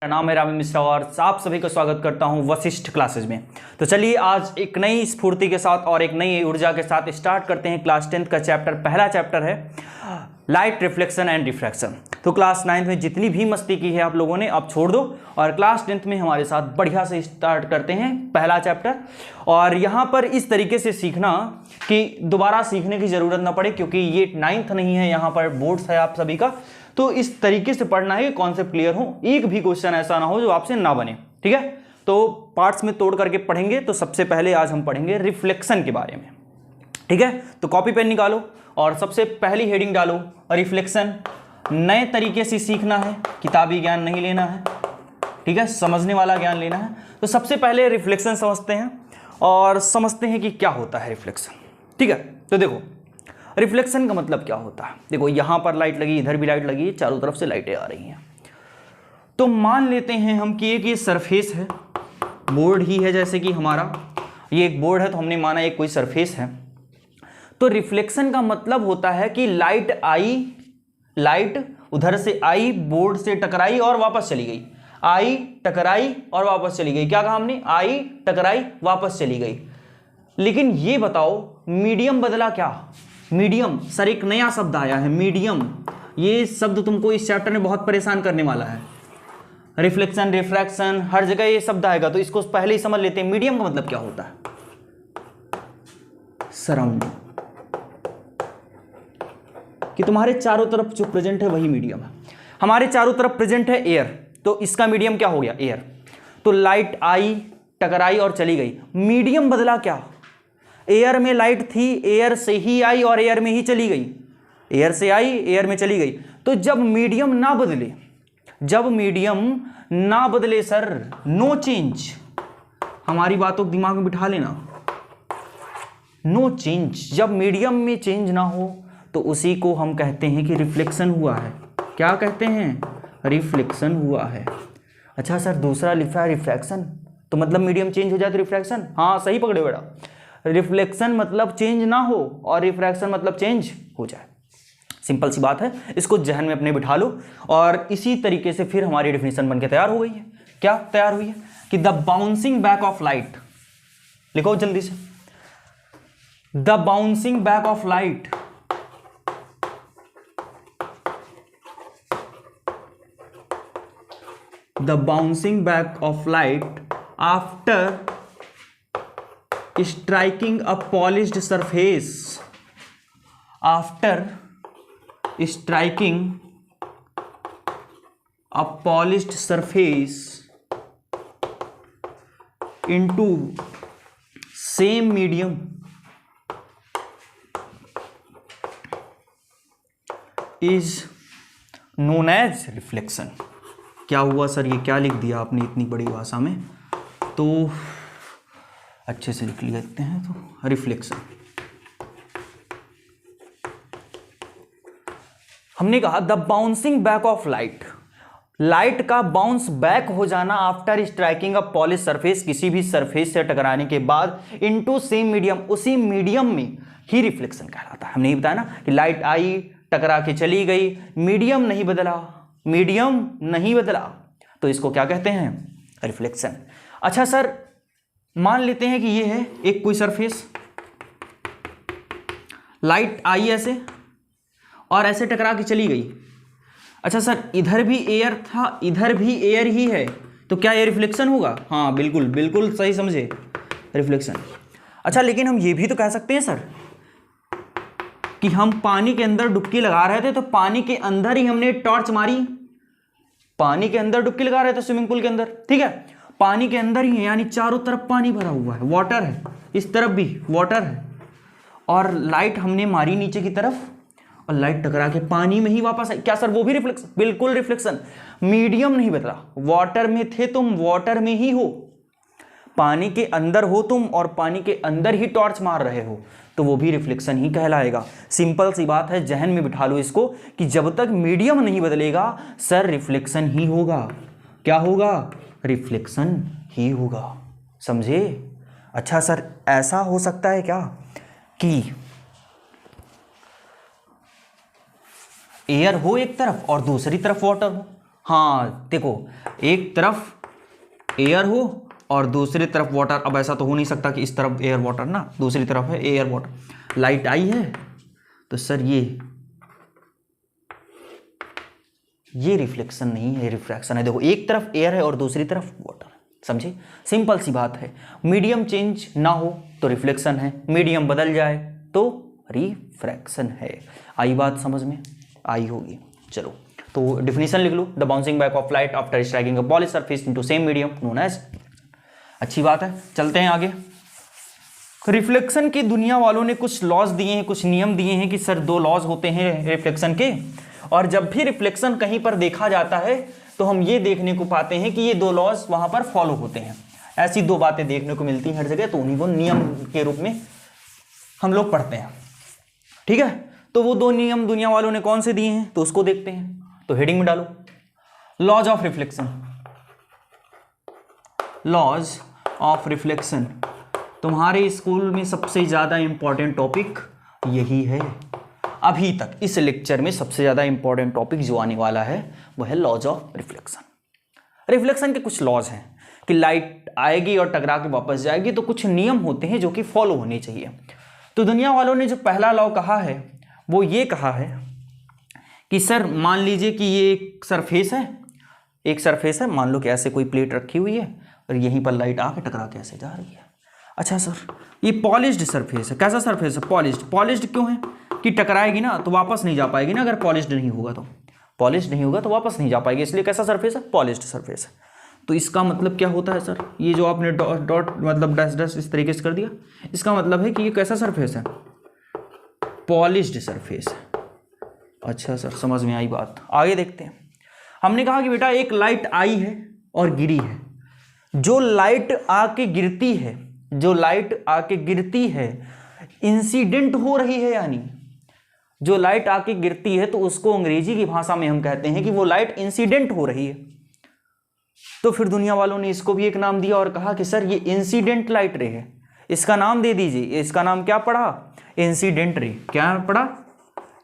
मेरा नाम है रावी मिश्रा और आप सभी का स्वागत करता हूं वशिष्ठ क्लासेज में। तो चलिए आज एक नई स्फूर्ति के साथ और एक नई ऊर्जा के साथ स्टार्ट करते हैं क्लास 10th का चैप्टर। पहला चैप्टर है लाइट रिफ्लेक्शन एंड रिफ्रैक्शन। तो क्लास 9th में जितनी भी मस्ती की है आप लोगों ने अब छोड़ दो और क्लास 10th में हमारे साथ बढ़िया से स्टार्ट करते हैं पहला चैप्टर। और यहाँ पर इस तरीके से सीखना कि दोबारा सीखने की ज़रूरत ना पड़े, क्योंकि ये 9th नहीं है, यहाँ पर बोर्ड्स है आप सभी का। तो इस तरीके से पढ़ना है कि कॉन्सेप्ट क्लियर हो, एक भी क्वेश्चन ऐसा ना हो जो आपसे ना बने। ठीक है, तो पार्ट्स में तोड़ करके पढ़ेंगे। तो सबसे पहले आज हम पढ़ेंगे रिफ्लेक्शन के बारे में। ठीक है, तो कॉपी पेन निकालो और सबसे पहली हेडिंग डालो रिफ्लेक्शन। नए तरीके से सीखना है, किताबी ज्ञान नहीं लेना है। ठीक है, समझने वाला ज्ञान लेना है। तो सबसे पहले रिफ्लेक्शन समझते हैं और समझते हैं कि क्या होता है रिफ्लेक्शन। ठीक है, तो देखो रिफ्लेक्शन का मतलब क्या होता है। देखो यहाँ पर लाइट लगी, इधर भी लाइट लगी, चारों तरफ से लाइटें आ रही हैं। तो मान लेते हैं हम कि एक ये सरफेस है, बोर्ड ही है, जैसे कि हमारा ये एक बोर्ड है, तो हमने माना एक कोई सरफेस है। तो रिफ्लेक्शन का मतलब होता है कि लाइट आई, लाइट उधर से आई, बोर्ड से टकराई और वापस चली गई, आई टकराई और वापस चली गई। क्या कहा हमने? आई टकराई वापस चली गई। लेकिन ये बताओ मीडियम बदला क्या? मीडियम, सर एक नया शब्द आया है मीडियम। ये शब्द तुमको इस चैप्टर में बहुत परेशान करने वाला है। रिफ्लेक्शन, रिफ्रैक्शन, हर जगह ये शब्द आएगा, तो इसको पहले ही समझ लेते हैं। मीडियम का मतलब क्या होता है? सराउंडिंग, कि तुम्हारे चारों तरफ जो प्रेजेंट है वही मीडियम है। हमारे चारों तरफ प्रेजेंट है एयर, तो इसका मीडियम क्या हो गया? एयर। तो लाइट आई, टकराई और चली गई। मीडियम बदला क्या? एयर में लाइट थी, एयर से ही आई और एयर में ही चली गई। एयर से आई, एयर में चली गई। तो जब मीडियम ना बदले, जब मीडियम ना बदले सर, नो चेंज। हमारी बातों को दिमाग में बिठा लेना, नो चेंज। जब मीडियम में चेंज ना हो तो उसी को हम कहते हैं कि रिफ्लेक्शन हुआ है। क्या कहते हैं? रिफ्लेक्शन हुआ है। अच्छा सर दूसरा लिखा है रिफ्रैक्शन, तो मतलब मीडियम चेंज हो जाए तो रिफ्रैक्शन? हाँ सही पकड़े बेटा। रिफ्लेक्शन मतलब चेंज ना हो और रिफ्रैक्शन मतलब चेंज हो जाए। सिंपल सी बात है, इसको जहन में अपने बिठा लो। और इसी तरीके से फिर हमारी डेफिनेशन बनके तैयार हो गई है। क्या तैयार हुई है? कि the bouncing back of light, लिखो जल्दी से, the bouncing back of light the bouncing back of light after striking a polished surface, after striking a polished surface into same medium is known as reflection। क्या हुआ sir, ये क्या लिख दिया आपने इतनी बड़ी भाषा में? तो अच्छे से लिख लेते हैं। तो रिफ्लेक्शन, हमने कहा the bouncing back of light, light का बाउंस बैक हो जाना after striking a polish surface, किसी भी सरफेस से टकराने के बाद, इनटू सेम मीडियम, उसी मीडियम में ही रिफ्लेक्शन कहलाता है। हमने ये बताया ना कि लाइट आई, टकरा के चली गई, मीडियम नहीं बदला, मीडियम नहीं बदला, तो इसको क्या कहते हैं? रिफ्लेक्शन। अच्छा सर मान लेते हैं कि ये है एक कोई सरफेस, लाइट आई ऐसे और ऐसे टकरा के चली गई। अच्छा सर इधर भी एयर था, इधर भी एयर ही है, तो क्या ये रिफ्लेक्शन होगा? हाँ बिल्कुल बिल्कुल सही समझे, रिफ्लेक्शन। अच्छा लेकिन हम ये भी तो कह सकते हैं सर कि हम पानी के अंदर डुबकी लगा रहे थे, तो पानी के अंदर ही हमने टॉर्च मारी, पानी के अंदर डुबकी लगा रहे थे स्विमिंग पूल के अंदर। ठीक है, पानी के अंदर ही है, यानी चारों तरफ पानी भरा हुआ है, वाटर है, इस तरफ भी वाटर है, और लाइट हमने मारी नीचे की तरफ और लाइट टकरा के पानी में ही वापस आई। क्या सर वो भी रिफ्लेक्शन? बिल्कुल रिफ्लेक्शन। मीडियम नहीं बदला, वाटर में थे तुम, वाटर में ही हो, पानी के अंदर हो तुम और पानी के अंदर ही टॉर्च मार रहे हो, तो वो भी रिफ्लेक्शन ही कहलाएगा। सिंपल सी बात है, जहन में बिठा लो इसको कि जब तक मीडियम नहीं बदलेगा सर रिफ्लेक्शन ही होगा। क्या होगा? रिफ्लेक्शन ही होगा। समझे? अच्छा सर ऐसा हो सकता है क्या कि एयर हो एक तरफ और दूसरी तरफ वाटर हो, हाँ देखो, एक तरफ एयर हो और दूसरी तरफ वाटर। अब ऐसा तो हो नहीं सकता कि इस तरफ एयर वाटर ना, दूसरी तरफ है एयर वाटर। लाइट आई है तो सर ये रिफ्लेक्शन नहीं है, रिफ्रैक्शन है। देखो एक तरफ एयर है और दूसरी तरफ वाटर, समझे? सिंपल सी बात है। मीडियम चेंज ना हो तो रिफ्लेक्शन है, मीडियम बदल जाए तो रिफ्रैक्शन है। आई बात समझ में? आई होगी। चलो तो डिफिनीशन लिख लो। The bouncing back of light after striking a polish surface into same medium known as. अच्छी बात है, चलते हैं आगे। रिफ्लेक्शन की दुनिया वालों ने कुछ लॉज दिए हैं, कुछ नियम दिए हैं कि सर 2 लॉज होते हैं रिफ्लेक्शन के, और जब भी रिफ्लेक्शन कहीं पर देखा जाता है तो हम ये देखने को पाते हैं कि ये 2 लॉज वहां पर फॉलो होते हैं। ऐसी 2 बातें देखने को मिलती हैं हर जगह, तो उन्हीं को नियम के रूप में हम लोग पढ़ते हैं। ठीक है, तो वो 2 नियम दुनिया वालों ने कौन से दिए हैं तो उसको देखते हैं। तो हेडिंग में डालो laws of reflection. Laws of reflection तुम्हारे स्कूल में सबसे ज्यादा इंपॉर्टेंट टॉपिक यही है। अभी तक इस लेक्चर में सबसे ज्यादा इंपॉर्टेंट टॉपिक जो आने वाला है वो है लॉज ऑफ रिफ्लेक्शन। रिफ्लेक्शन के कुछ लॉज हैं कि लाइट आएगी और टकरा के वापस जाएगी, तो कुछ नियम होते हैं जो कि फॉलो होने चाहिए। तो दुनिया वालों ने जो पहला लॉ कहा है वो ये कहा है कि सर मान लीजिए कि ये एक सरफेस है, मान लो कि ऐसे कोई प्लेट रखी हुई है और यहीं पर लाइट आके टकरा के ऐसे जा रही है। अच्छा सर ये पॉलिश्ड सरफेस है। कैसा सरफेस है? पॉलिश्ड क्यों है कि टकराएगी ना तो वापस नहीं जा पाएगी ना, अगर पॉलिश्ड नहीं होगा तो वापस नहीं जा पाएगी, इसलिए कैसा सरफेस है? पॉलिश्ड सरफेस है। तो इसका मतलब क्या होता है सर? ये जो आपने डॉट मतलब डैश इस तरीके से कर दिया, इसका मतलब है कि ये कैसा सरफेस है? पॉलिश्ड सरफेस है। अच्छा सर समझ में आई बात। आगे देखते हैं। हमने कहा कि बेटा एक लाइट आई है और गिरी है। जो लाइट आके गिरती है इंसिडेंट हो रही है, यानी जो लाइट आके गिरती है तो उसको अंग्रेजी की भाषा में हम कहते हैं कि वो लाइट इंसिडेंट हो रही है। तो फिर दुनिया वालों ने इसको भी एक नाम दिया और कहा कि सर ये इंसिडेंट लाइट रे है, इसका नाम दे दीजिए। इसका नाम क्या पड़ा? Incident ray. क्या पड़ा?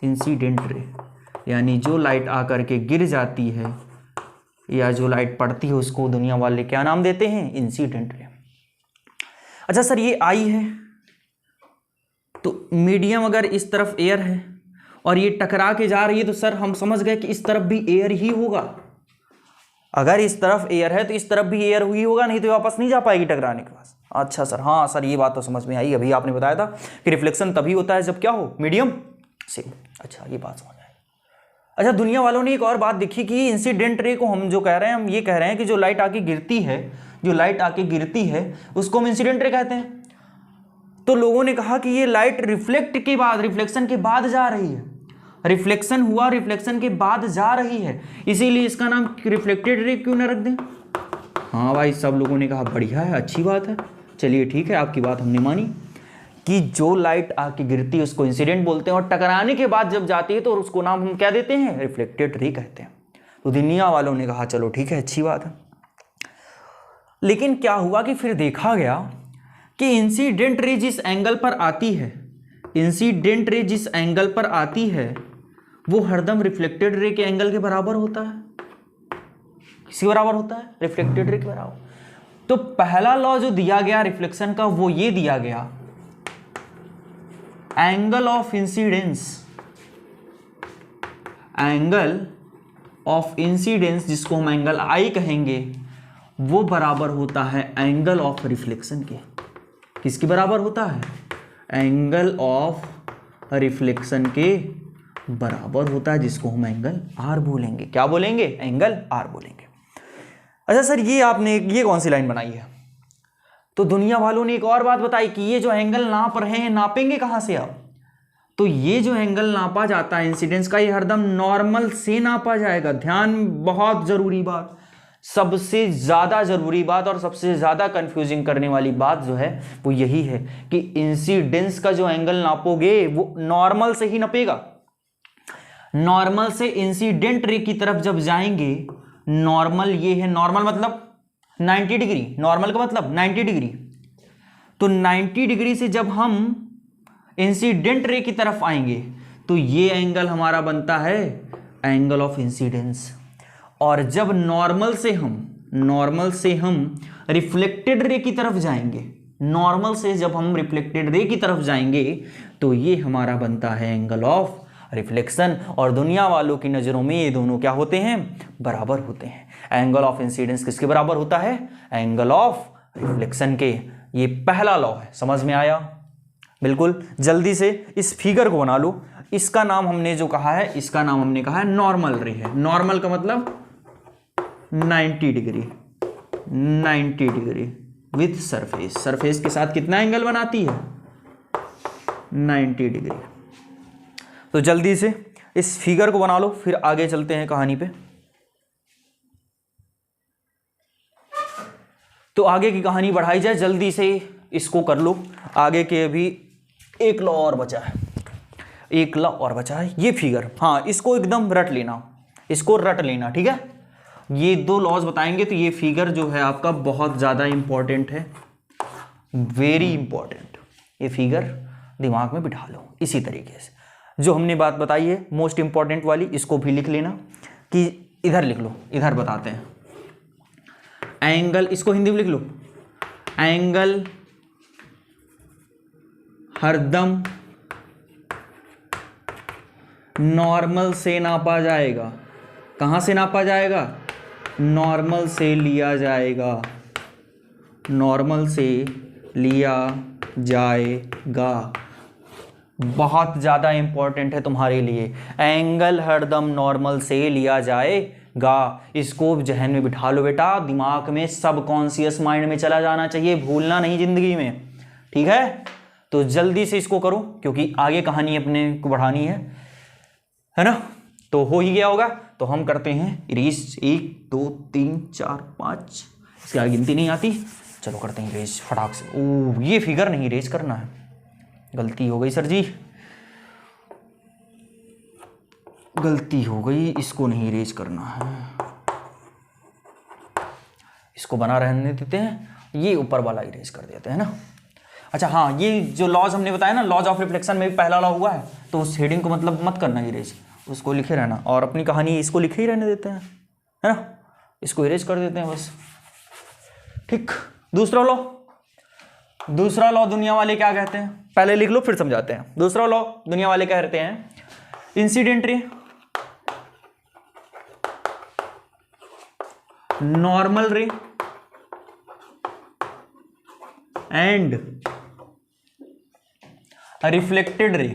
Incident ray. यानी जो लाइट आकर के गिर जाती है या जो लाइट पड़ती है उसको दुनिया वाले क्या नाम देते हैं? Incident ray. अच्छा सर ये आई है तो मीडियम अगर इस तरफ एयर है और ये टकरा के जा रही है तो सर हम समझ गए कि इस तरफ भी एयर ही होगा। अगर इस तरफ एयर है तो इस तरफ भी एयर ही होगा, नहीं तो वापस नहीं जा पाएगी टकराने के पास। अच्छा सर, हाँ सर ये बात तो समझ में आई। अभी आपने बताया था कि रिफ्लेक्शन तभी होता है जब क्या हो? मीडियम से। अच्छा ये बात समझ आई। अच्छा दुनिया वालों ने एक और बात देखी कि इंसिडेंट रे को हम जो कह रहे हैं, हम ये कह रहे हैं कि जो लाइट आके गिरती है उसको हम इंसिडेंट रे कहते हैं। तो लोगों ने कहा कि ये लाइट रिफ्लेक्शन के बाद जा रही है। रिफ्लेक्शन हुआ, रिफ्लेक्शन के बाद जा रही है, इसीलिए इसका नाम रिफ्लेक्टेड रे क्यों ना रख दें? हाँ भाई, सब लोगों ने कहा बढ़िया है, अच्छी बात है। चलिए ठीक है, आपकी बात हमने मानी कि जो लाइट आके गिरती है उसको इंसिडेंट बोलते हैं और टकराने के बाद जब जाती है तो उसको नाम हम क्या देते हैं? रिफ्लेक्टेड रे कहते हैं। तो दुनिया वालों ने कहा चलो ठीक है, अच्छी बात है। लेकिन क्या हुआ कि फिर देखा गया कि इंसिडेंट रे जिस एंगल पर आती है वो हरदम रिफ्लेक्टेड रे के एंगल के बराबर होता है। किसके बराबर होता है? रिफ्लेक्टेड रे के बराबर। तो पहला लॉ जो दिया गया रिफ्लेक्शन का वो ये दिया गया, एंगल ऑफ इंसिडेंस जिसको हम एंगल आई कहेंगे, वो बराबर होता है एंगल ऑफ रिफ्लेक्शन के। किसके बराबर होता है? एंगल ऑफ रिफ्लेक्शन के बराबर होता है, जिसको हम एंगल आर बोलेंगे। क्या बोलेंगे? एंगल आर बोलेंगे। अच्छा सर ये कौन सी लाइन बनाई है? तो दुनिया वालों ने एक और बात बताई कि ये जो एंगल नाप रहे हैं, नापेंगे कहां से आप? तो ये जो एंगल नापा जाता है इंसिडेंस का, ये हरदम नॉर्मल से नापा जाएगा। ध्यान, बहुत जरूरी बात, सबसे ज्यादा जरूरी बात और सबसे ज्यादा कंफ्यूजिंग करने वाली बात जो है वो यही है कि इंसिडेंस का जो एंगल नापोगे वो नॉर्मल से ही नपेगा। नॉर्मल से इंसिडेंट रे की तरफ जब जाएंगे, नॉर्मल ये है, नॉर्मल मतलब 90 डिग्री, नॉर्मल का मतलब 90 डिग्री। तो 90 डिग्री से जब हम इंसिडेंट रे की तरफ आएंगे तो ये एंगल हमारा बनता है एंगल ऑफ इंसिडेंस। और जब नॉर्मल से हम रिफ्लेक्टेड रे की तरफ जाएंगे, नॉर्मल से जब हम रिफ्लेक्टेड रे की तरफ जाएंगे तो ये हमारा बनता है एंगल ऑफ रिफ्लेक्शन। और दुनिया वालों की नज़रों में ये दोनों क्या होते हैं, बराबर होते हैं। एंगल ऑफ इंसिडेंस किसके बराबर होता है, एंगल ऑफ रिफ्लेक्शन के। ये पहला लॉ है, समझ में आया। बिल्कुल जल्दी से इस फिगर को बना लो। इसका नाम हमने जो कहा है, इसका नाम हमने कहा है नॉर्मल रे है। नॉर्मल का मतलब 90 डिग्री विथ सरफेस। सरफेस के साथ कितना एंगल बनाती है, 90 डिग्री। तो जल्दी से इस फिगर को बना लो, फिर आगे चलते हैं कहानी पे। तो आगे की कहानी बढ़ाई जाए, जल्दी से इसको कर लो। आगे के अभी एक लॉ और बचा है, एक लॉ और बचा है, ये फिगर। हाँ, इसको एकदम रट लेना, इसको रट लेना, ठीक है। ये दो लॉज बताएंगे तो ये फिगर जो है आपका बहुत ज़्यादा इंपॉर्टेंट है, वेरी इंपॉर्टेंट। ये फिगर दिमाग में बिठा लो। इसी तरीके से जो हमने बात बताई है मोस्ट इंपॉर्टेंट वाली, इसको भी लिख लेना कि इधर लिख लो, इधर बताते हैं। एंगल, इसको हिंदी में लिख लो, एंगल हरदम नॉर्मल से नापा जाएगा। कहाँ से नापा जाएगा, नॉर्मल से लिया जाएगा, नॉर्मल से लिया जाएगा। बहुत ज़्यादा इंपॉर्टेंट है तुम्हारे लिए। एंगल हरदम नॉर्मल से लिया जाएगा, इसको जहन में बिठा लो बेटा, दिमाग में सबकॉन्शियस माइंड में चला जाना चाहिए, भूलना नहीं जिंदगी में, ठीक है। तो जल्दी से इसको करो क्योंकि आगे कहानी अपने को बढ़ानी है ना। तो हो ही गया होगा, तो हम करते हैं इरेज। 1 2 3 4 5, इसकी आगे गिनती नहीं आती, चलो करते हैं इरेज फटाक से। ओह, ये फिगर नहीं इरेज करना है, गलती हो गई सर जी, गलती हो गई, इसको नहीं इरेज करना है, इसको बना रहने देते हैं, ये ऊपर वाला इरेज कर देते हैं ना। अच्छा हाँ, ये जो लॉज हमने बताया ना, लॉज ऑफ रिफ्लेक्शन में भी पहला लॉ हुआ है, तो उस हेडिंग को मतलब मत करना इरेज, उसको लिखे रहना, और अपनी कहानी इसको लिखे ही रहने देते हैं, है ना। इसको इरेज कर देते हैं बस, ठीक। दूसरा लॉ दुनिया वाले क्या कहते हैं, पहले लिख लो फिर समझाते हैं। दूसरा लॉ दुनिया वाले कहते हैं incident ray normal ray and reflected ray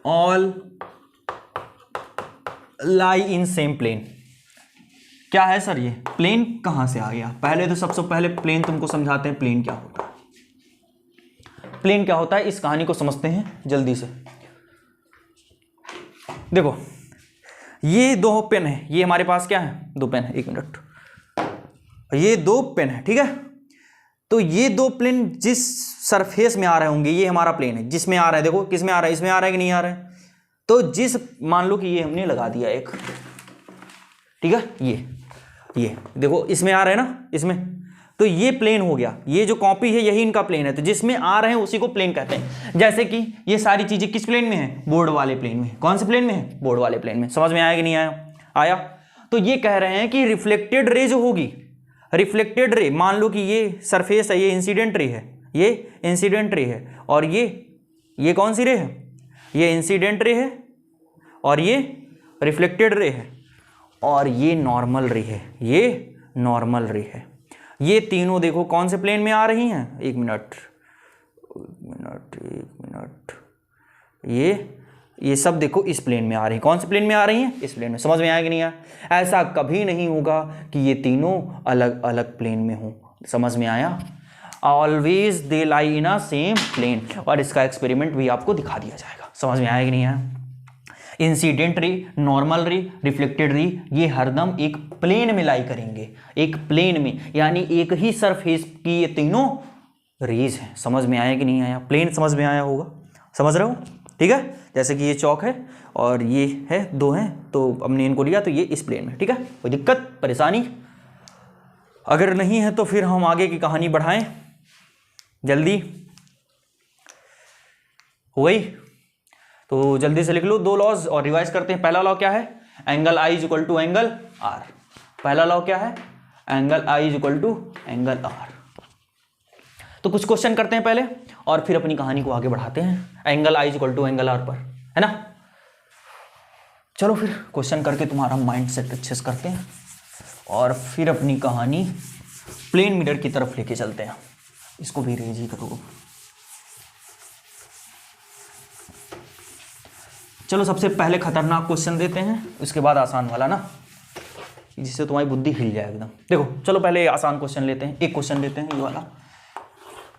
all lie in same plane. क्या है सर ये प्लेन कहां से आ गया, पहले तो सबसे पहले प्लेन तुमको समझाते हैं, प्लेन क्या होता है। प्लेन क्या होता है इस कहानी को समझते हैं जल्दी से। देखो ये दो पेन है, ये हमारे पास क्या है, दो पेन है, एक मिनट, ये दो पेन है, ठीक है। तो ये दो प्लेन जिस सरफेस में आ रहे होंगे, ये हमारा प्लेन है जिसमें आ रहा है, देखो किस में आ रहा है, इसमें आ रहा है कि नहीं आ रहा है। तो जिस, मान लो कि ये हमने लगा दिया एक, ठीक है, ये देखो इसमें आ रहा है ना, इसमें, तो ये प्लेन हो गया, ये जो कॉपी है यही इनका प्लेन है, तो जिसमें आ रहे हैं उसी को प्लेन कहते हैं। जैसे कि ये सारी चीजें किस प्लेन में है, बोर्ड वाले प्लेन में। कौन से प्लेन में है, बोर्ड वाले प्लेन में। समझ में आया कि नहीं आया। तो ये कह रहे हैं कि रिफ्लेक्टेड रे जो होगी, रिफ्लेक्टेड रे, मान लो कि ये सरफेस है, ये इंसिडेंट रे है, ये इंसिडेंट रे है, और ये कौन सी रे है, ये इंसिडेंट रे है, और ये रिफ्लेक्टेड रे है, और ये नॉर्मल रे है, ये नॉर्मल रे है। ये तीनों देखो कौन से प्लेन में आ रही हैं, एक मिनट, ये सब देखो इस प्लेन में आ रही है। कौन से प्लेन में आ रही हैं, इस प्लेन में। समझ में आया कि नहीं आया। ऐसा कभी नहीं होगा कि ये तीनों अलग अलग प्लेन में हो। समझ में आया। Always they lie in a same plane, और इसका एक्सपेरिमेंट भी आपको दिखा दिया जाएगा। समझ में आया कि नहीं आया। इंसिडेंट रे, नॉर्मल रे, रिफ्लेक्टेड रे, ये हरदम एक प्लेन में लाई करेंगे, एक प्लेन में, यानी एक ही सरफेस की ये तीनों रेज हैं। समझ में आया कि नहीं आया। प्लेन समझ में आया होगा, समझ रहे हो, ठीक है। जैसे कि ये चौक है और ये है, दो हैं, तो हमने इनको लिया तो ये इस प्लेन में, ठीक है। कोई दिक्कत परेशानी अगर नहीं है तो फिर हम आगे की कहानी बढ़ाएं जल्दी। हो गई। तो जल्दी से लिख लो दो लॉज और रिवाइज करते हैं। पहला लॉ क्या है, angle i is equal to angle r. पहला लॉ क्या है, angle i is equal to angle r. तो कुछ क्वेश्चन करते हैं पहले और फिर अपनी कहानी को आगे बढ़ाते हैं angle i is equal to angle r पर, है ना। चलो फिर क्वेश्चन करके तुम्हारा माइंड सेट अच्छे से करते हैं और फिर अपनी कहानी प्लेन मिरर की तरफ लेके चलते हैं। इसको भी रेज ही करो। चलो सबसे पहले खतरनाक क्वेश्चन देते हैं, उसके बाद आसान वाला ना, जिससे तुम्हारी बुद्धि हिल जाए एकदम। देखो चलो पहले आसान क्वेश्चन लेते हैं, एक क्वेश्चन लेते हैं ये वाला।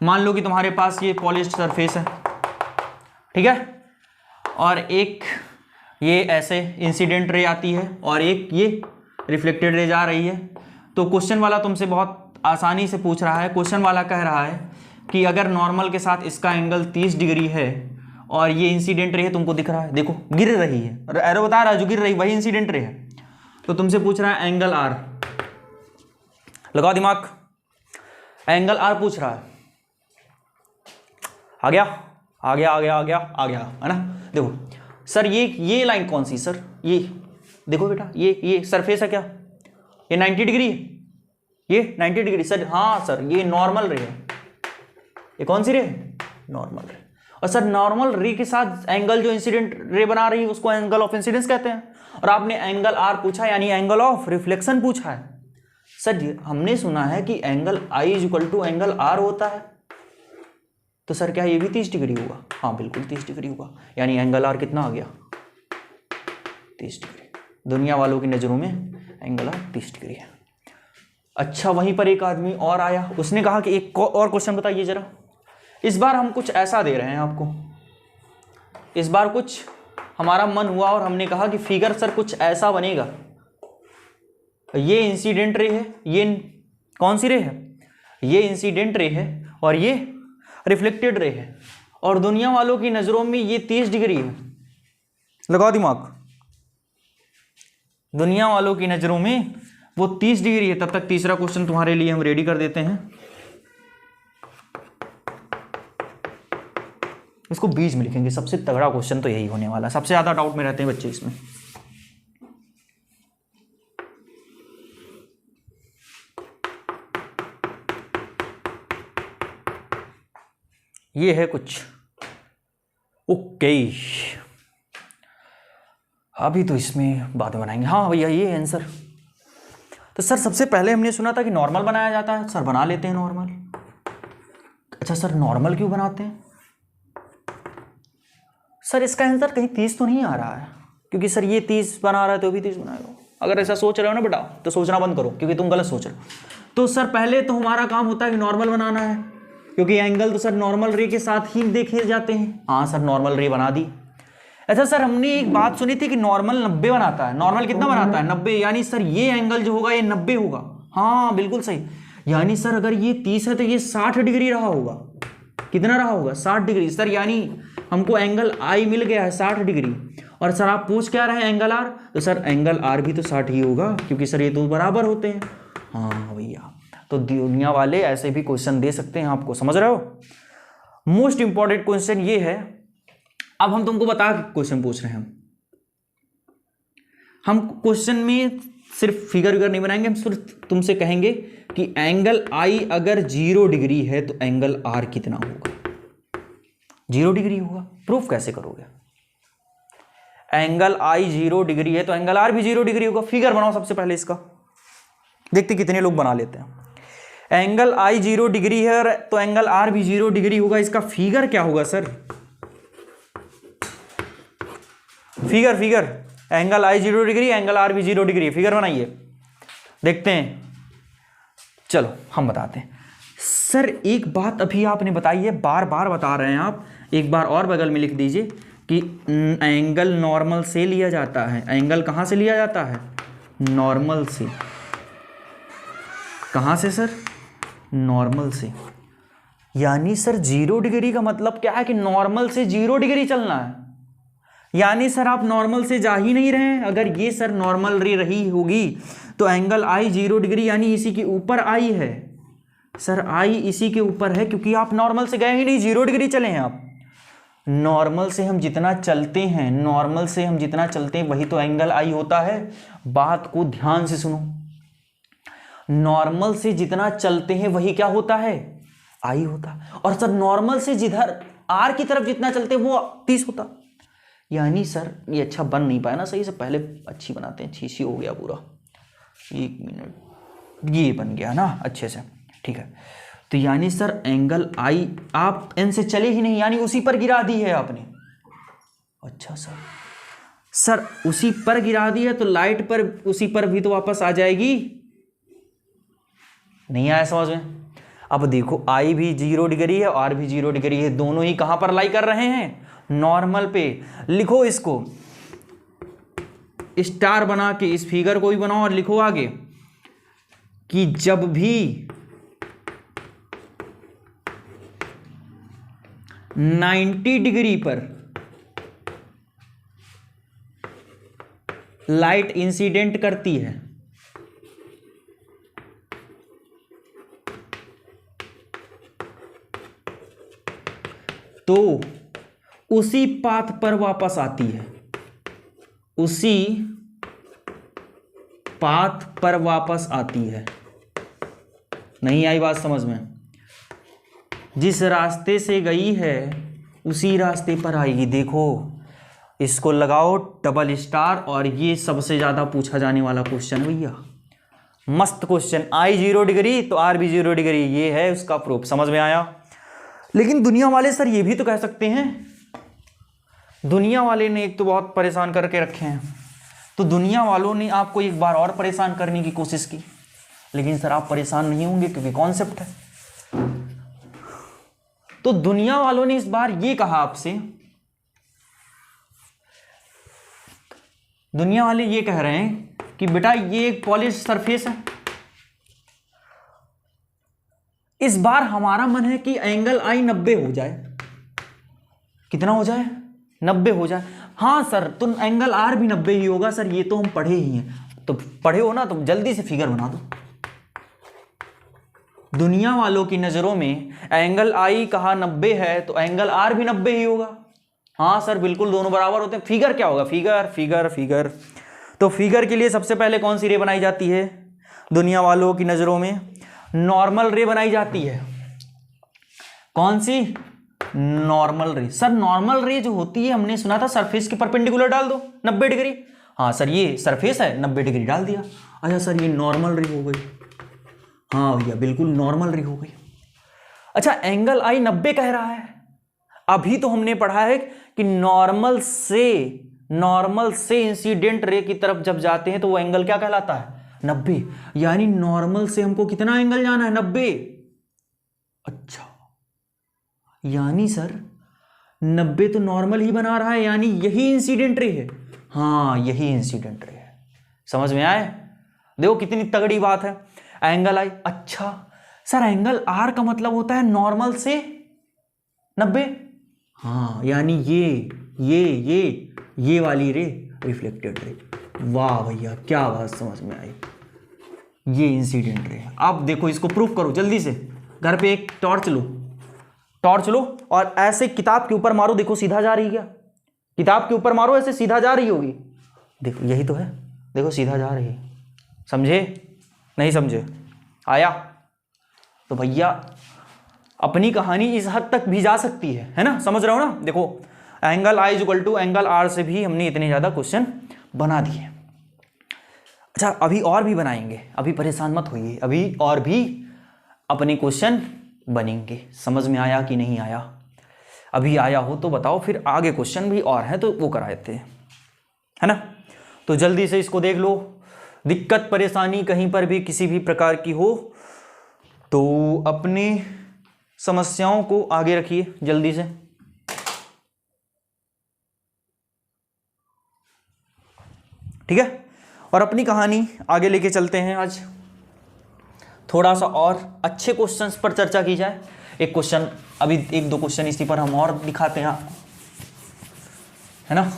मान लो कि तुम्हारे पास ये पॉलिश्ड सरफेस है, ठीक है, और एक ये ऐसे इंसिडेंट रे आती है और एक ये रिफ्लेक्टेड रे जा रही है। तो क्वेश्चन वाला तुमसे बहुत आसानी से पूछ रहा है, क्वेश्चन वाला कह रहा है कि अगर नॉर्मल के साथ इसका एंगल 30 डिग्री है और ये इंसिडेंट रे है, तुमको दिख रहा है, देखो गिर रही है, और एरो बता रहा है जो गिर रही वही इंसिडेंट रे है। तो तुमसे पूछ रहा है एंगल आर, लगाओ दिमाग, एंगल आर पूछ रहा है। आ गया आ गया आ गया आ गया आ गया, है ना। देखो सर ये लाइन कौन सी सर, ये देखो बेटा, ये सरफेस है क्या, ये 90 डिग्री है, ये 90 डिग्री सर। हाँ सर ये नॉर्मल रे है। ये कौन सी रे है, नॉर्मल रे। और सर नॉर्मल रे के साथ एंगल जो इंसिडेंट रे बना रही है उसको एंगल ऑफ इंसिडेंस कहते हैं, और आपने एंगल आर पूछा यानी एंगल ऑफ रिफ्लेक्शन पूछा है। सर हमने सुना है कि angle i is equal to angle r होता है, तो सर क्या ये भी 30 डिग्री होगा? हाँ बिल्कुल 30 डिग्री होगा, यानी एंगल आर कितना आ गया, 30 डिग्री। दुनिया वालों की नज़रों में एंगल आर 30 डिग्री है। अच्छा वहीं पर एक आदमी और आया, उसने कहा कि एक और क्वेश्चन बताइए जरा। इस बार हम कुछ ऐसा दे रहे हैं आपको, इस बार कुछ हमारा मन हुआ और हमने कहा कि फिगर सर कुछ ऐसा बनेगा, ये इंसिडेंट रे है, ये कौन सी रे है, ये इंसिडेंट रे है और ये रिफ्लेक्टेड रे है, और दुनिया वालों की नज़रों में ये 30 डिग्री है। लगाओ दिमाग, दुनिया वालों की नज़रों में वो 30 डिग्री है। तब तक तीसरा क्वेश्चन तुम्हारे लिए हम रेडी कर देते हैं, इसको बीच में लिखेंगे। सबसे तगड़ा क्वेश्चन तो यही होने वाला है, सबसे ज़्यादा डाउट में रहते हैं बच्चे इसमें। ये है कुछ ओके, अभी तो इसमें बाद में बनाएंगे। हाँ भैया ये है आंसर। तो सर सबसे पहले हमने सुना था कि नॉर्मल बनाया जाता है, सर बना लेते हैं नॉर्मल। अच्छा सर नॉर्मल क्यों बनाते हैं? सर इसका आंसर कहीं 30 तो नहीं आ रहा है, क्योंकि सर ये 30 बना रहा है तो भी 30 बनाएगा। अगर ऐसा सोच रहे हो ना बेटा तो सोचना बंद करो, क्योंकि तुम गलत सोच रहे हो। तो सर पहले तो हमारा काम होता है कि नॉर्मल बनाना है, क्योंकि एंगल तो सर नॉर्मल रे के साथ ही देखे जाते हैं। हाँ सर नॉर्मल रे बना दी। अच्छा सर हमने एक बात सुनी थी कि नॉर्मल 90 बनाता है, नॉर्मल कितना बनाता है, 90, यानी सर ये एंगल जो होगा ये 90 होगा। हाँ बिल्कुल सही, यानी सर अगर ये 30 है तो ये 60 डिग्री रहा होगा। कितना रहा होगा, 60 डिग्री सर, यानी हमको एंगल आई मिल गया है 60 डिग्री। और सर आप पूछ क्या रहे हैं एंगल आर, तो सर एंगल आर भी तो 60 ही होगा, क्योंकि सर ये तो बराबर होते हैं। हाँ भैया, तो दुनिया वाले ऐसे भी क्वेश्चन दे सकते हैं आपको, समझ रहे हो। मोस्ट इंपॉर्टेंट क्वेश्चन ये है, अब हम तुमको बता के क्वेश्चन पूछ रहे हैं। हम क्वेश्चन में सिर्फ फिगर नहीं बनाएंगे, हम सिर्फ तुमसे कहेंगे कि एंगल आई अगर 0 डिग्री है तो एंगल आर कितना होगा। 0 डिग्री होगा, प्रूफ कैसे करोगे? एंगल आई 0 डिग्री है तो एंगल आर भी 0 डिग्री होगा। फिगर बनाओ सबसे पहले इसका, देखते कितने लोग बना लेते हैं। एंगल आई 0 डिग्री है तो एंगल आर भी 0 डिग्री होगा। इसका फिगर क्या होगा sir? Figure angle i 0 degree, angle r भी 0 डिग्री, फिगर बनाइए, देखते हैं। चलो हम बताते हैं। सर एक बात अभी आपने बताई है, बार बार बता रहे हैं आप, एक बार और बगल में लिख दीजिए कि एंगल नॉर्मल से लिया जाता है। एंगल कहाँ से लिया जाता है? नॉर्मल से। कहाँ से सर? नॉर्मल से। यानी सर 0 डिग्री का मतलब क्या है कि नॉर्मल से 0 डिग्री चलना है। यानी सर आप नॉर्मल से जा ही नहीं रहे हैं। अगर ये सर नॉर्मल रे रही होगी तो एंगल आई 0 डिग्री यानी इसी के ऊपर आई है। सर आई इसी के ऊपर है, क्योंकि आप नॉर्मल से गए ही नहीं, 0 डिग्री चले हैं आप। नॉर्मल से हम जितना चलते हैं, नॉर्मल से हम जितना चलते हैं वही तो एंगल आई होता है। बात को ध्यान से सुनो, नॉर्मल से जितना चलते हैं वही क्या होता है, आई होता है। और सर नॉर्मल से जिधर आर की तरफ जितना चलते हैं वो 30 होता। यानी सर ये अच्छा बन नहीं पाया ना सही से, पहले अच्छी बनाते हैं। छीसी हो गया पूरा, 1 मिनट, ये बन गया ना अच्छे से, ठीक है। तो यानी सर एंगल आई आप एन से चले ही नहीं, यानी उसी पर गिरा दी है आपने। अच्छा सर उसी पर गिरा दी है तो लाइट पर उसी पर भी तो वापस आ जाएगी। नहीं आया समझ में? अब देखो आई भी 0 डिग्री है, आर भी 0 डिग्री है, दोनों ही कहां पर लाई कर रहे हैं, नॉर्मल पे। लिखो इसको, स्टार बना के इस फिगर को भी बनाओ और लिखो आगे कि जब भी 90 डिग्री पर लाइट इंसिडेंट करती है तो उसी पाथ पर वापस आती है, उसी पाथ पर वापस आती है। नहीं आई बात समझ में? जिस रास्ते से गई है उसी रास्ते पर आएगी। देखो इसको लगाओ डबल स्टार, और ये सबसे ज्यादा पूछा जाने वाला क्वेश्चन है भैया, मस्त क्वेश्चन। आई 0 डिग्री तो आर भी 0 डिग्री, ये है उसका प्रूफ। समझ में आया? लेकिन दुनिया वाले सर ये भी तो कह सकते हैं, दुनिया वाले ने एक तो बहुत परेशान करके रखे हैं, तो दुनिया वालों ने आपको एक बार और परेशान करने की कोशिश की, लेकिन सर आप परेशान नहीं होंगे क्योंकि कॉन्सेप्ट है। तो दुनिया वालों ने इस बार ये कहा आपसे, दुनिया वाले ये कह रहे हैं कि बेटा ये एक पॉलिश सरफेस है। इस बार हमारा मन है कि एंगल आई 90 हो जाए। कितना हो जाए? 90 हो जाए। हाँ सर तो एंगल आर भी 90 ही होगा। सर ये तो हम पढ़े ही हैं। तो पढ़े हो ना, तो जल्दी से फिगर बना दो। दुनिया वालों की नजरों में एंगल आई कहा 90 है तो एंगल आर भी 90 ही होगा। हाँ सर बिल्कुल, दोनों बराबर होते हैं। फिगर क्या होगा? Figure figure figure. तो फिगर के लिए सबसे पहले कौन सी रे बनाई जाती है दुनिया वालों की नजरों में? नॉर्मल रे बनाई जाती है। कौन सी? नॉर्मल रे। सर नॉर्मल रे जो होती है, हमने सुना था सरफेस के परपेंडिकुलर डाल दो 90 डिग्री। हाँ सर ये सरफेस है, 90 डिग्री डाल दिया। अच्छा सर ये नॉर्मल रे हो गई। हाँ भैया बिल्कुल नॉर्मल रे हो गई। अच्छा एंगल आई 90 कह रहा है। अभी तो हमने पढ़ा है कि नॉर्मल से इंसिडेंट रे की तरफ जब जाते हैं तो वो एंगल क्या कहलाता है? 90। यानी नॉर्मल से हमको कितना एंगल जाना है? 90। अच्छा यानी सर 90 तो नॉर्मल ही बना रहा है, यानी यही इंसिडेंट रे है। हाँ यही इंसिडेंट रे है। समझ में आए? देखो कितनी तगड़ी बात है। एंगल आई, अच्छा सर एंगल आर का मतलब होता है नॉर्मल से 90। हाँ यानी ये वाली रे रिफ्लेक्टेड रे। वाह भैया क्या बात समझ में आई। ये इंसिडेंट रे। अब देखो इसको प्रूफ करो जल्दी से। घर पे एक टॉर्च लो और ऐसे किताब के ऊपर मारो। देखो सीधा जा रही है क्या? किताब के ऊपर मारो, ऐसे सीधा जा रही होगी। देखो यही तो है, देखो सीधा जा रही है। समझे? नहीं समझे? आया? तो भैया अपनी कहानी इस हद तक भी जा सकती है ना? समझ रहे हो ना? देखो angle i equal to angle r से भी हमने इतने ज़्यादा क्वेश्चन बना दिए। अच्छा अभी और भी बनाएंगे, अभी परेशान मत होइए, अभी और भी अपने क्वेश्चन बनेंगे। समझ में आया कि नहीं आया? अभी आया हो तो बताओ, फिर आगे क्वेश्चन भी और हैं तो वो करा देते हैं, है ना? तो जल्दी से इसको देख लो। दिक्कत परेशानी कहीं पर भी किसी भी प्रकार की हो तो अपनी समस्याओं को आगे रखिए जल्दी से। ठीक है, और अपनी कहानी आगे लेके चलते हैं। आज थोड़ा सा और अच्छे क्वेश्चंस पर चर्चा की जाए। एक क्वेश्चन, अभी 1-2 क्वेश्चन इसी पर हम और दिखाते हैं आपको, है ना?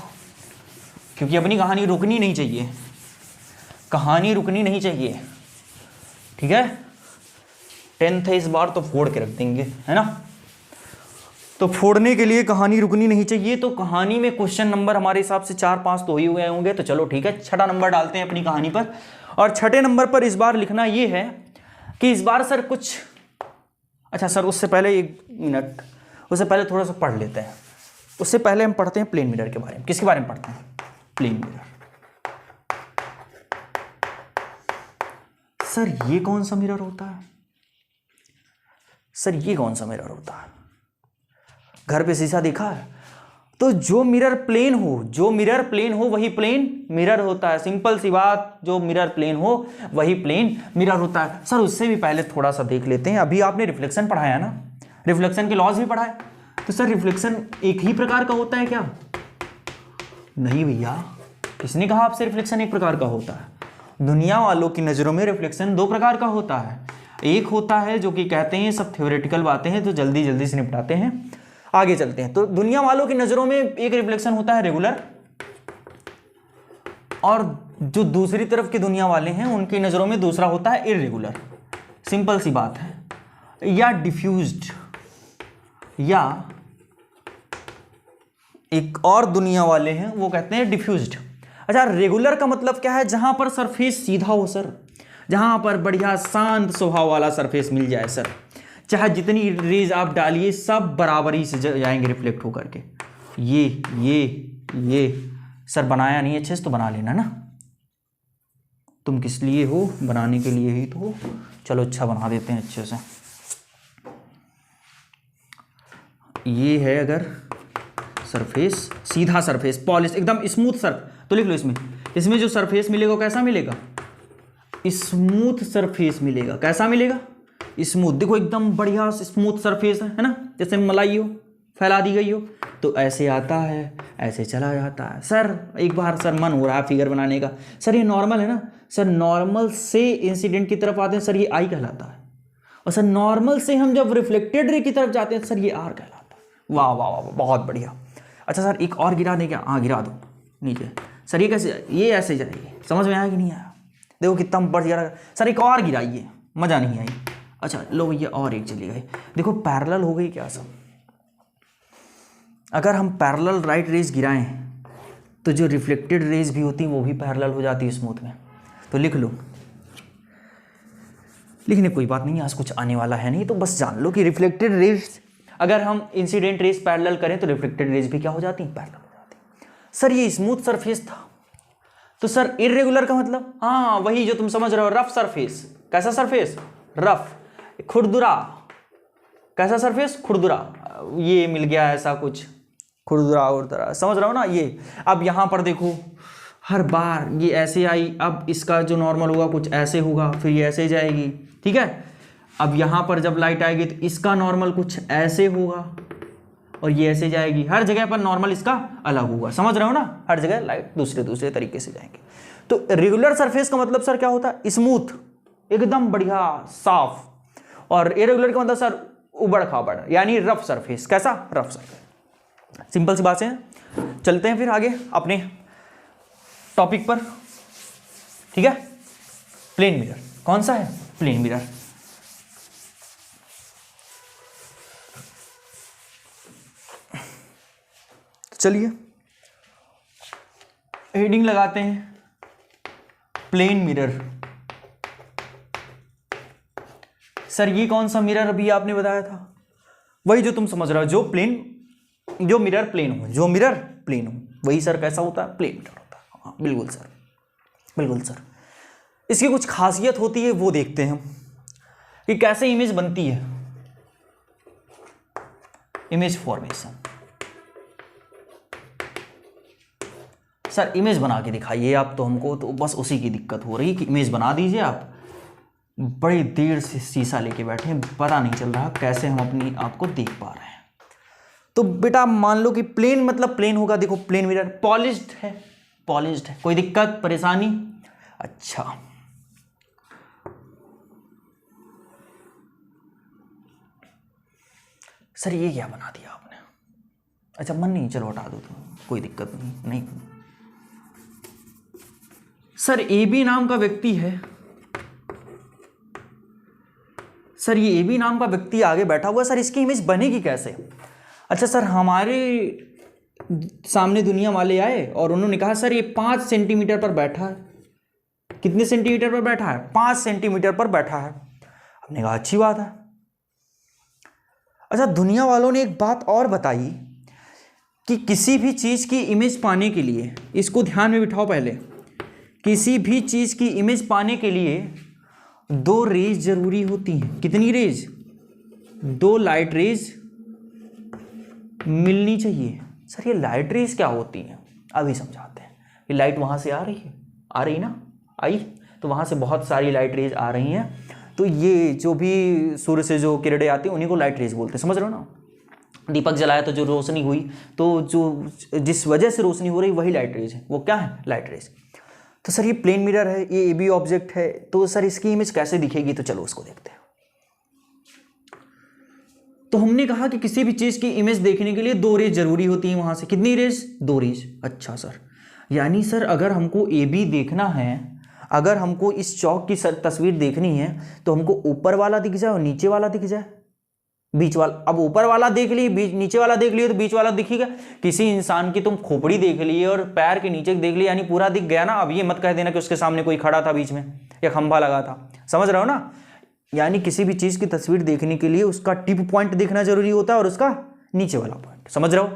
क्योंकि अपनी कहानी रुकनी नहीं चाहिए, कहानी रुकनी नहीं चाहिए। ठीक है, 10th है इस बार तो फोड़ के रख देंगे, है ना? तो फोड़ने के लिए कहानी रुकनी नहीं चाहिए। तो कहानी में क्वेश्चन नंबर हमारे हिसाब से 4-5 तो ही हुए होंगे, तो चलो ठीक है, छठा नंबर डालते हैं अपनी कहानी पर। और छठे नंबर पर इस बार लिखना ये है कि इस बार सर कुछ, अच्छा सर उससे पहले 1 मिनट, उससे पहले थोड़ा सा पढ़ लेते हैं। उससे पहले हम पढ़ते हैं प्लेन मिरर के बारे में। किसके बारे में पढ़ते हैं? Plane mirror. सर ये कौन सा मिरर होता है? सर ये कौन सा मिरर होता है? घर पे शीशा देखा है? तो जो मिरर प्लेन हो, जो मिरर प्लेन हो वही प्लेन मिरर होता है। सिंपल सी बात, जो मिरर प्लेन हो वही प्लेन मिरर होता है। सर उससे भी पहले थोड़ा सा देख लेते हैं, अभी आपने रिफ्लेक्शन पढ़ाया ना, रिफ्लेक्शन के लॉज भी पढ़ाए। तो सर रिफ्लेक्शन एक ही प्रकार का होता है क्या? नहीं भैया, किसने कहा आपसे रिफ्लेक्शन एक प्रकार का होता है? दुनिया वालों की नज़रों में रिफ्लेक्शन 2 प्रकार का होता है। एक होता है जो कि कहते हैं सब थ्योरेटिकल बातें हैं तो जल्दी जल्दी से निपटाते हैं, आगे चलते हैं। तो दुनिया वालों की नज़रों में एक रिफ्लेक्शन होता है रेगुलर, और जो दूसरी तरफ की दुनिया वाले हैं उनकी नज़रों में दूसरा होता है इररेगुलर। सिंपल सी बात है। या डिफ्यूज्ड, या एक और दुनिया वाले हैं वो कहते हैं डिफ्यूज्ड। अच्छा, रेगुलर का मतलब क्या है? जहां पर सरफेस सीधा हो सर, जहां पर बढ़िया शांत स्वभाव वाला सरफेस मिल जाए सर, चाहे जितनी रेज आप डालिए सब बराबरी से जाएंगे रिफ्लेक्ट होकर के। ये सर बनाया नहीं अच्छे से तो बना लेना ना, तुम किस लिए हो? बनाने के लिए ही तो हो। चलो अच्छा बना देते हैं अच्छे से। ये है अगर सरफेस, सीधा सरफेस, पॉलिश, एकदम स्मूथ सर, तो लिख लो इसमें जो सरफेस मिलेगा कैसा मिलेगा? स्मूथ सरफेस मिलेगा। कैसा मिलेगा? स्मूथ। देखो एकदम बढ़िया स्मूथ सरफेस है ना, जैसे मलाई हो, फैला दी गई हो। तो ऐसे आता है, ऐसे चला जाता है। सर एक बार सर मन हो रहा है फिगर बनाने का। सर ये नॉर्मल है ना सर, नॉर्मल से इंसिडेंट की तरफ आते हैं सर, ये आई कहलाता है। और सर नॉर्मल से हम जब रिफ्लेक्टेड रे की तरफ जाते हैं सर, ये आर कहलाता है। वाह वाह वाह, बहुत बढ़िया। अच्छा सर एक और गिरा दें क्या? हाँ गिरा दो नीचे। सर ये कैसे? ये ऐसे जाएगी, समझ में आया कि नहीं आया? देखो कितना बढ़िया। सर एक और गिराइए, मज़ा नहीं आई। अच्छा लो भैया और एक चली गई। देखो पैरेलल हो गई क्या सब? अगर हम पैरेलल राइट रेज गिराएं तो जो रिफ्लेक्टेड रेज भी होती है वो भी पैरेलल हो जाती है स्मूथ में। तो लिख लो, लिखने कोई बात नहीं, आज कुछ आने वाला है नहीं, तो बस जान लो कि रिफ्लेक्टेड रेज अगर हम इंसिडेंट रेज पैरेलल करें तो रिफ्लेक्टेड रेज भी क्या हो जाती है? पैरेलल हो जाती है। सर ये स्मूथ सरफेस था, तो सर इर्रेगुलर का मतलब? हाँ वही जो तुम समझ रहे हो, रफ सरफेस। कैसा सरफेस? रफ, खुरदुरा। कैसा सरफेस? खुरदुरा। ये मिल गया ऐसा कुछ खुरदुरा उर्दुरा, समझ रहा हो ना ये। अब यहां पर देखो हर बार ये ऐसे आई, अब इसका जो नॉर्मल होगा कुछ ऐसे होगा, फिर ये ऐसे जाएगी, ठीक है। अब यहां पर जब लाइट आएगी तो इसका नॉर्मल कुछ ऐसे होगा और ये ऐसे जाएगी। हर जगह पर नॉर्मल इसका अलग होगा, समझ रहे हो ना, हर जगह लाइट दूसरे तरीके से जाएंगे। तो रेगुलर सरफेस का मतलब सर क्या होता है? स्मूथ, एकदम बढ़िया साफ। और इरेगुलर का मतलब सर उबड़ खाबड़, यानी रफ सरफेस। कैसा? Rough surface. सिंपल सी बात है। चलते हैं फिर आगे अपने टॉपिक पर, ठीक है। प्लेन मिरर कौन सा है? Plane mirror. चलिए हेडिंग लगाते हैं, प्लेन मिरर। सर ये कौन सा मिरर अभी आपने बताया था? वही जो तुम समझ रहे हो, जो मिरर प्लेन हो, जो मिरर प्लेन हो वही सर कैसा होता है? प्लेन मिरर होता है। हाँ बिल्कुल सर, बिल्कुल सर। इसकी कुछ खासियत होती है वो देखते हैं कि कैसे इमेज बनती है। Image formation. सर इमेज बना के दिखाइए आप, तो हमको तो बस उसी की दिक्कत हो रही कि इमेज बना दीजिए आप। बड़ी देर से शीशा लेके बैठे हैं, पता नहीं चल रहा कैसे हम अपनी आप को देख पा रहे हैं। तो बेटा मान लो कि प्लेन मतलब प्लेन होगा। देखो प्लेन मिरर पॉलिश्ड है, पॉलिश्ड है, कोई दिक्कत परेशानी? अच्छा सर ये क्या बना दिया आपने? अच्छा मन नहीं, चलो हटा दो, तो कोई दिक्कत नहीं। सर ए बी नाम का व्यक्ति है, सर ये ए बी नाम का व्यक्ति आगे बैठा हुआ है, सर इसकी इमेज बनेगी कैसे? अच्छा सर, हमारे सामने दुनिया वाले आए और उन्होंने कहा सर ये 5 सेंटीमीटर पर बैठा है। कितने सेंटीमीटर पर बैठा है? 5 सेंटीमीटर पर बैठा है। हमने कहा अच्छी बात है। अच्छा, दुनिया वालों ने एक बात और बताई कि किसी भी चीज़ की इमेज पाने के लिए, इसको ध्यान में बिठाओ पहले, किसी भी चीज़ की इमेज पाने के लिए 2 रेज जरूरी होती हैं। कितनी रेज? 2 लाइट रेज मिलनी चाहिए। सर ये लाइट रेज क्या होती हैं? अभी समझाते हैं। ये लाइट वहाँ से आ रही है, आ रही ना, आई, तो वहाँ से बहुत सारी लाइट रेज आ रही हैं। तो ये जो भी सूर्य से जो किरणें आती हैं उन्हीं को लाइट रेज बोलते हैं, समझ रहे हो ना। दीपक जलाया तो जो रोशनी हुई, तो जो जिस वजह से रोशनी हो रही वही लाइट रेज है। वो क्या है? Light rays. तो सर ये प्लेन मिरर है, ये AB ऑब्जेक्ट है, तो सर इसकी इमेज कैसे दिखेगी? तो चलो उसको देखते हैं। तो हमने कहा कि किसी भी चीज़ की इमेज देखने के लिए 2 रेज जरूरी होती हैं। वहाँ से कितनी रेज? 2 रेज। अच्छा सर, यानी सर अगर हमको AB देखना है, अगर हमको इस चौक की तस्वीर देखनी है, तो हमको ऊपर वाला दिख जाए और नीचे वाला दिख जाए, बीच वाला। अब ऊपर वाला देख लिए, बीच नीचे वाला देख लिए, तो बीच वाला दिखेगा। किसी इंसान की तुम खोपड़ी देख लिए और पैर के नीचे देख लिए, यानी पूरा दिख गया ना। अब ये मत कह देना कि उसके सामने कोई खड़ा था बीच में या खंभा लगा था, समझ रहे हो ना। यानी किसी भी चीज़ की तस्वीर देखने के लिए उसका टिप पॉइंट देखना जरूरी होता है और उसका नीचे वाला पॉइंट, समझ रहे हो।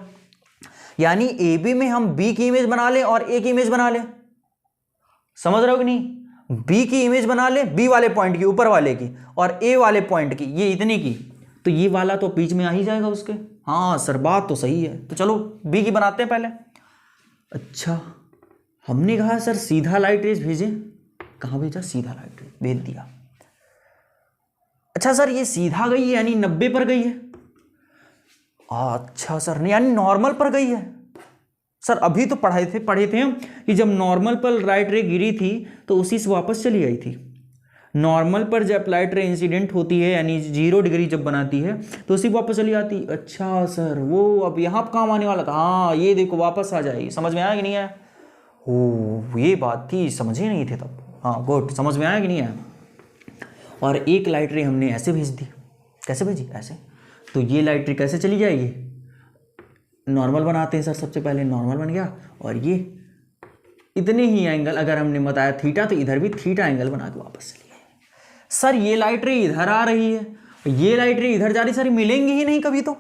यानी AB में हम B की इमेज बना लें और A की इमेज बना लें, समझ रहे हो कि नहीं। B की इमेज बना लें B वाले पॉइंट की, ऊपर वाले की, और A वाले पॉइंट की, ये इतने की, तो ये वाला तो बीच में आ ही जाएगा उसके। हाँ सर, बात तो सही है। तो चलो B की बनाते हैं पहले। अच्छा, हमने कहा सर सीधा लाइट रेज भेजें। कहाँ भेजा? सीधा लाइट रेज भेज दिया। अच्छा सर, ये सीधा गई है यानी 90 पर गई है। अच्छा सर, यानी नॉर्मल पर गई है। सर अभी तो पढ़े थे हम कि जब नॉर्मल पर लाइट रे गिरी थी तो उसी से वापस चली आई थी। नॉर्मल पर जब लाइट रे इंसिडेंट होती है यानी 0 डिग्री जब बनाती है तो उसी वापस चली आती। अच्छा सर, वो अब यहाँ काम आने वाला था। हाँ ये देखो वापस आ जाएगी। समझ में आया कि नहीं आया? ओ ये बात थी, समझे नहीं थे तब। हाँ गुड, समझ में आया कि नहीं आया। और एक लाइट रे हमने ऐसे भेज दी। कैसे भेजी? ऐसे। तो ये लाइट रे कैसे चली जाएगी? नॉर्मल बनाते हैं सर, सबसे पहले नॉर्मल बन गया, और ये इतने ही एंगल, अगर हमने बताया थीटा तो इधर भी थीटा एंगल बना के वापस चली गई। सर ये लाइट रे इधर आ रही है, ये लाइट रे इधर जा रही, सर मिलेंगी ही नहीं कभी तो।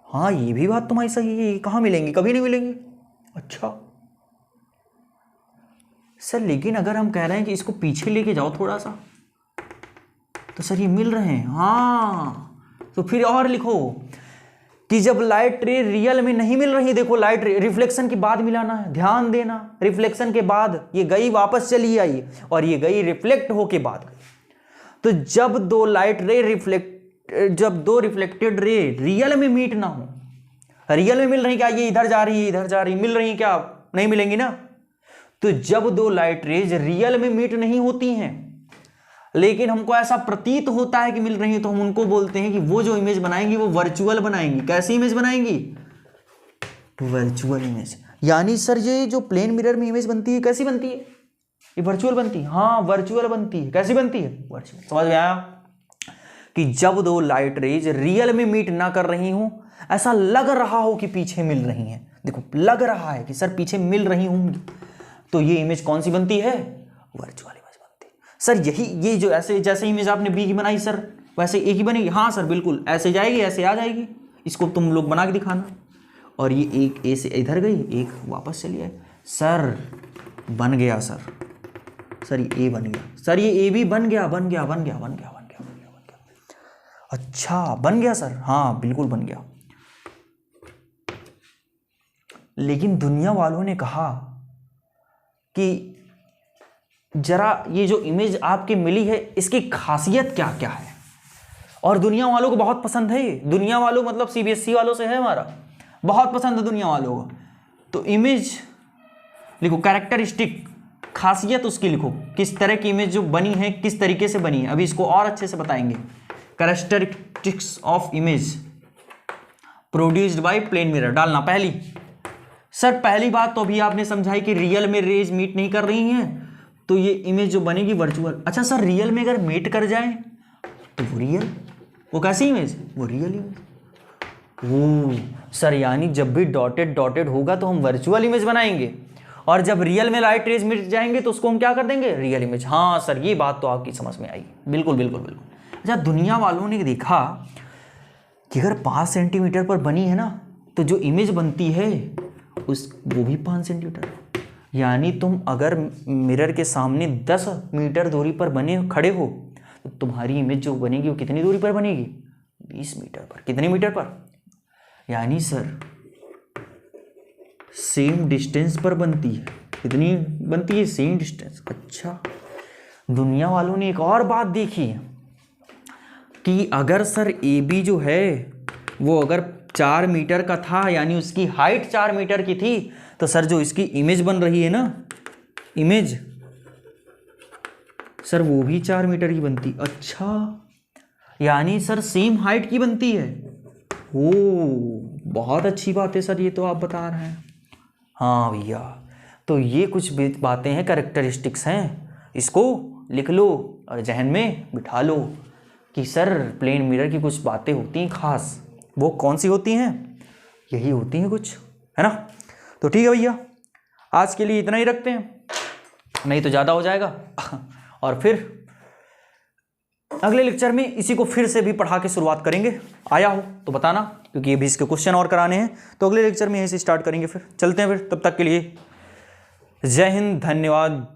हाँ ये भी बात तुम्हारी सही है, कहाँ मिलेंगी? कभी नहीं मिलेंगी। अच्छा सर, लेकिन अगर हम कह रहे हैं कि इसको पीछे लेके जाओ थोड़ा सा, तो सर ये मिल रहे हैं। हाँ तो फिर और लिखो कि जब लाइट रे रियल में नहीं मिल रही, देखो लाइट रे रिफ्लेक्शन के बाद मिलाना है, ध्यान देना। रिफ्लेक्शन के बाद ये गई वापस चली आई, और ये गई रिफ्लेक्ट होके बाद गई। तो जब दो रिफ्लेक्टेड रे रियल में मीट ना हो, रियल में मिल रही क्या? ये इधर जा रही है, इधर जा रही, मिल रही क्या? नहीं मिलेंगी ना। तो जब दो लाइट रेज रियल में मीट नहीं होती हैं, लेकिन हमको ऐसा प्रतीत होता है कि मिल रही है, तो हम उनको बोलते हैं कि वो जो इमेज बनाएंगी वो वर्चुअल बनाएंगी। कैसी इमेज बनाएंगी? Virtual image. यानी सर ये जो प्लेन मिरर में इमेज बनती है कैसी बनती है? ये वर्चुअल बनती है। हाँ वर्चुअल बनती है। कैसी बनती है? वर्चुअल। समझ में आया कि जब दो लाइट रेज रियल में मीट ना कर रही हो, ऐसा लग रहा हो कि पीछे मिल रही हैं, देखो लग रहा है कि सर पीछे मिल रही होंगी, तो ये इमेज कौन सी बनती है? वर्चुअल इमेज बनती है। सर यही ये जो ऐसे जैसे इमेज आपने बी की बनाई सर, वैसे ए की बनेगी। हाँ सर बिल्कुल, ऐसे जाएगी ऐसे आ जाएगी। इसको तुम लोग बना के दिखाना। और ये एक ए से इधर गई, एक वापस चली आई। सर बन गया सर ये ए बन गया। सर ये ए भी बन गया। अच्छा बन गया सर। हाँ बिल्कुल बन गया। लेकिन दुनिया वालों ने कहा कि जरा ये जो इमेज आपके मिली है इसकी खासियत क्या क्या है, और दुनिया वालों को बहुत पसंद है। दुनिया वालों मतलब सीबीएसई वालों से है हमारा, बहुत पसंद है दुनिया वालों को। तो इमेज लिखो, कैरेक्टरिस्टिक, खासियत उसकी लिखो, किस तरह की इमेज जो बनी है, किस तरीके से बनी है। अभी इसको और अच्छे से बताएंगे। Characteristics of image produced by plane mirror डालना। पहली सर पहली बात तो अभी आपने समझाई कि रियल में रेज मीट नहीं कर रही हैं, तो ये इमेज जो बनेगी वर्चुअल। अच्छा सर रियल में अगर मीट कर जाए तो वो रियल, वो कैसी इमेज? वो रियल इमेज। सर यानी जब भी डॉटेड डॉटेड होगा तो हम वर्चुअल इमेज बनाएंगे, और जब रियल में लाइट रेज मिट जाएंगे तो उसको हम क्या कर देंगे, रियल इमेज। हाँ सर, ये बात तो आपकी समझ में आई, बिल्कुल बिल्कुल बिल्कुल। अच्छा, दुनिया वालों ने देखा कि अगर 5 सेंटीमीटर पर बनी है ना तो जो इमेज बनती है वो भी 5 सेंटीमीटर। यानी तुम अगर मिरर के सामने 10 मीटर दूरी पर बने खड़े हो तो तुम्हारी इमेज जो बनेगी वो कितनी दूरी पर बनेगी, 20 मीटर पर। कितने मीटर पर? यानी सर सेम डिस्टेंस पर बनती है। कितनी बनती है? Same distance. अच्छा, दुनिया वालों ने एक और बात देखी कि अगर सर ए बी जो है वो अगर 4 मीटर का था, यानी उसकी हाइट 4 मीटर की थी, तो सर जो इसकी इमेज बन रही है ना, इमेज सर वो भी 4 मीटर की बनती। अच्छा, यानी सर सेम हाइट की बनती है। ओ बहुत अच्छी बात है सर, ये तो आप बता रहे हैं। हाँ भैया, तो ये कुछ बातें हैं, कैरेक्टरिस्टिक्स हैं, इसको लिख लो और जहन में बिठा लो कि सर प्लेन मिरर की कुछ बातें होती हैं खास। वो कौन सी होती हैं? यही होती हैं कुछ, है ना। तो ठीक है भैया, आज के लिए इतना ही रखते हैं, नहीं तो ज़्यादा हो जाएगा। और फिर अगले लेक्चर में इसी को फिर से भी पढ़ा के शुरुआत करेंगे। आया हो तो बताना, क्योंकि ये भी इसके क्वेश्चन और कराने हैं, तो अगले लेक्चर में यहीं से स्टार्ट करेंगे। फिर चलते हैं, फिर तब तक के लिए जय हिंद, धन्यवाद।